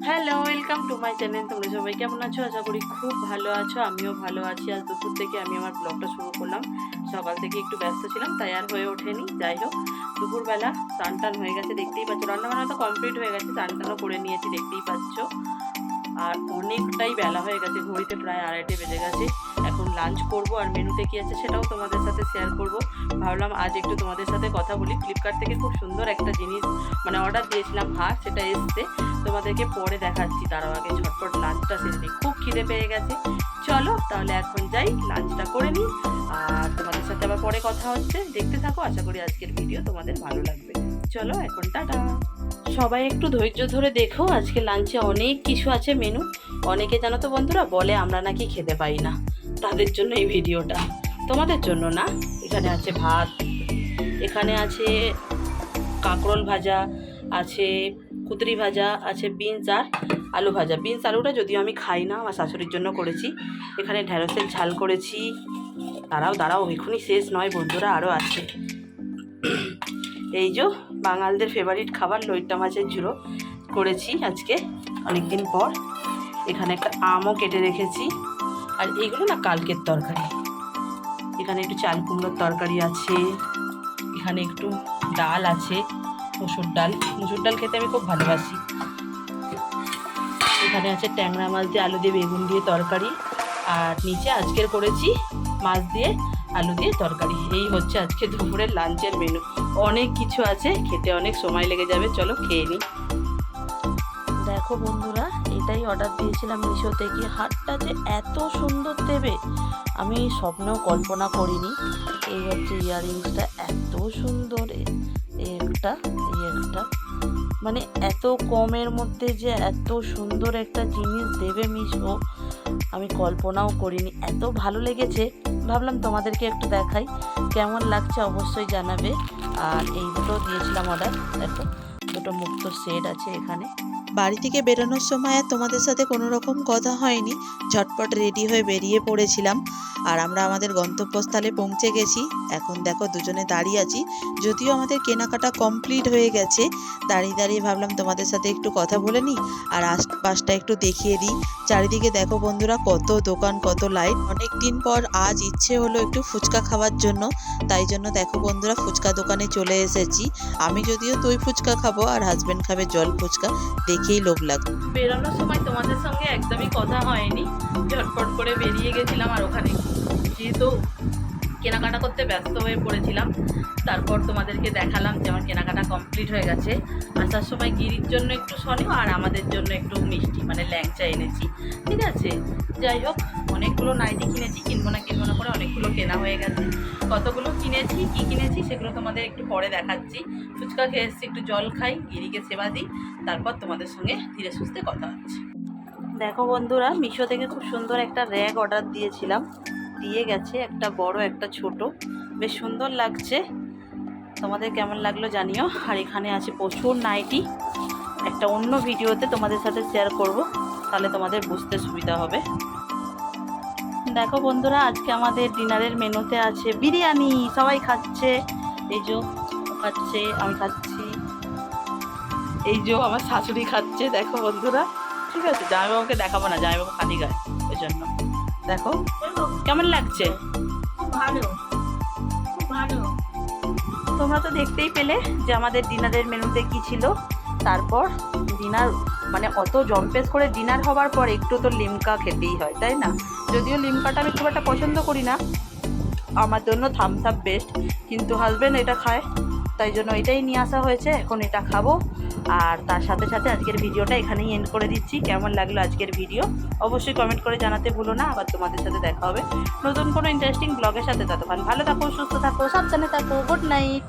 Hello, welcome to my channel. তোমরা সবাই কেমন আছো? আশা করি খুব ভালো আছো। আমিও ভালো আছি। আজ দুপুর থেকে আমি আমার ব্লগটা শুরু করলাম। সকাল থেকে একটু ব্যস্ত ছিলাম, তাই আর হয়ে ওঠেনি। যাই হোক, দুপুরবেলা স্নান টান হয়ে গেছে, দেখতেই পাচ্ছ। রান্নাবান্না তো কমপ্লিট হয়ে গেছে, স্নান টানও করে নিয়েছি, দেখতেই পাচ্ছ। আর অনেকটাই বেলা হয়ে গেছে, ঘড়িতে প্রায় 2:30 বেজে গেছে। এখন লাঞ্চ করব, আর মেনুতে কী আছে সেটাও তোমাদের সাথে শেয়ার করব। ভাবলাম আজ একটু তোমাদের সাথে কথা বলি। ফ্লিপকার্ট থেকে খুব সুন্দর একটা জিনিস অর্ডার দিয়েছিলাম, সেটা এসছে। তোমাদেরকে পরে দেখাচ্ছি, তারও আগে ঝটপট লাঞ্চটা সেরে নিই। খুব খিদে পেয়ে গেছে। চলো তাহলে এখন যাই, লাঞ্চটা করে নিই, আর তোমাদের সাথে আবার পরে কথা হচ্ছে। দেখতে থাকো, আশা করি আজকের ভিডিও তোমাদের ভালো লাগবে। চলো এখন টাটা। সবাই একটু ধৈর্য ধরে দেখো, আজকে লাঞ্চে অনেক কিছু আছে মেনু। অনেকে জানো তো বন্ধুরা, বলে আমরা নাকি খেতে পাই না, তাদের জন্য এই ভিডিওটা। তোমাদের জন্য না। এখানে আছে ভাত, এখানে আছে কাঁকরোল ভাজা, আছে কুদরি ভাজা, আছে বিনস আর আলু ভাজা। বিনস আলুটা যদিও আমি খাই না, আমার শাশুড়ির জন্য করেছি। এখানে ঢ্যাঁড়সের ঝাল করেছি। দাঁড়াও এখনই শেষ নয় বন্ধুরা, আরও আছে। এই যে বাঙালদের ফেভারিট খাবার লইট্টা মাছের ঝুড়ো করেছি আজকে অনেকদিন পর। এখানে একটা আমও কেটে রেখেছি। আর এইগুলো না কালকের তরকারি। এখানে একটু চাল কুমড়োর তরকারি আছে। এখানে একটু ডাল আছে, মসুর ডাল খেতে আমি খুব ভালোবাসি। এখানে আছে ট্যাংরা মাছ দিয়ে আলু দিয়ে বেগুন দিয়ে তরকারি। আর নিচে আজকের করেছি মাছ দিয়ে আলু দিয়ে তরকারি। এই হচ্ছে আজকে দুপুরের লাঞ্চের মেনু। অনেক কিছু আছে, খেতে অনেক সময় লেগে যাবে। চলো খেয়ে নিই। দেখো বন্ধুরা, এটাই অর্ডার দিয়েছিলাম মিশো থেকে। হারটা যে এত সুন্দর দেবে আমি স্বপ্নেও কল্পনা করিনি। এই হচ্ছে ইয়াররিংসটা, এত সুন্দর। একটা মানে এত কমের মধ্যে যে এত সুন্দর একটা জিনিস দেবে মিশো, আমি কল্পনাও করিনি। এত ভালো লেগেছে, ভাবলাম তোমাদেরকে একটু দেখাই। কেমন লাগছে অবশ্যই জানাবে। আর এই দুটো দিয়েছিলাম অর্ডার। দেখো, দুটো মুক্ত সেট আছে এখানে। বাড়ি থেকে বেরোনোর সময় আর তোমাদের সাথে কোনো রকম কথা হয়নি, ঝটপট রেডি হয়ে বেরিয়ে পড়েছিলাম। আর আমরা আমাদের গন্তব্যস্থলে পৌঁছে গেছি। এখন দেখো দুজনে দাঁড়িয়ে আছি, যদিও আমাদের কেনাকাটা কমপ্লিট হয়ে গেছে। দাঁড়িয়ে ভাবলাম তোমাদের সাথে একটু কথা বলে নিই আর আশপাশটা একটু দেখিয়ে দিই। চারিদিকে দেখো বন্ধুরা, কত দোকান, কত লাইট। অনেক দিন পর আজ ইচ্ছে হলো একটু ফুচকা খাওয়ার জন্য, তাই জন্য দেখো বন্ধুরা ফুচকা দোকানে চলে এসেছি। আমি যদিও দই ফুচকা খাবো আর হাজবেন্ড খাবে জল ফুচকা, দেখেই লোভ লাগছে। বেরোনোর সময় তোমাদের সঙ্গে একদমই কথা হয়নি, ঝটপট করে বেরিয়ে গেছিলাম। আর ওখানে যেহেতু কেনাকাটা করতে ব্যস্ত হয়ে পড়েছিলাম, তারপর তোমাদেরকে দেখালাম যে আমার কেনাকাটা কমপ্লিট হয়ে গেছে। আসার সময় গিরির জন্য একটু সনিও আর আমাদের জন্য একটু মিষ্টি ল্যাংচা এনেছি। ঠিক আছে, যাই হোক, অনেকগুলো নাইটি কিনেছি। কিনবো না করে অনেকগুলো কেনা হয়ে গেছে। কতগুলো কিনেছি, কী কিনেছি সেগুলো তোমাদের একটু পরে দেখাচ্ছি। ফুচকা খেয়ে এসেছি, একটু জল খাই, গিরিকে সেবা দিই, তারপর তোমাদের সঙ্গে ধীরে সুস্থে কথা হচ্ছে। দেখো বন্ধুরা, মিশো থেকে খুব সুন্দর একটা র্যাক অর্ডার দিয়েছিলাম, দিয়ে গেছে। একটা বড় একটা ছোট, বেশ সুন্দর লাগছে। তোমাদের কেমন লাগলো জানিও। আর এখানে আছে প্রচুর নাইটি, একটা অন্য ভিডিওতে তোমাদের সাথে শেয়ার করব, তাহলে তোমাদের বুঝতে সুবিধা হবে। দেখো বন্ধুরা, আজকে আমাদের ডিনারের মেনুতে আছে বিরিয়ানি। সবাই খাচ্ছে, এই যে খাচ্ছে, আমি খাচ্ছি, এই যে আমার শাশুড়ি খাচ্ছে। দেখো বন্ধুরা, ঠিক আছে, জামাইবাবুকে দেখাবো না, জামাইবাবু খালি গায়ে, ওই জন্য। দেখো কেমন লাগছে। খুব ভালো। তোমরা তো দেখতেই পেলে যে আমাদের ডিনারের মেনুতে কি ছিল। তারপর ডিনার অত জম্পেস করে ডিনার হবার পর একটু তো লিমকা খেতেই হয়, তাই না? যদিও লিমকাটা আমি খুব একটা পছন্দ করি না, আমার জন্য থামস আপ বেস্ট, কিন্তু হাজব্যান্ড এটা খায়, তাই জন্য এটাই নিয়ে আসা হয়েছে। এখন এটা খাবো। আর তার সাথে সাথে আজকের ভিডিওটা এখানেই এন্ড করে দিচ্ছি। কেমন লাগলো আজকের ভিডিও অবশ্যই কমেন্ট করে জানাতে ভুলো না। আবার তোমাদের সাথে দেখা হবে নতুন কোনো ইন্টারেস্টিং ব্লগের সাথে। ততক্ষণ ভালো থাকো, সুস্থ থাকো, সাবধানে থাকো। Good night.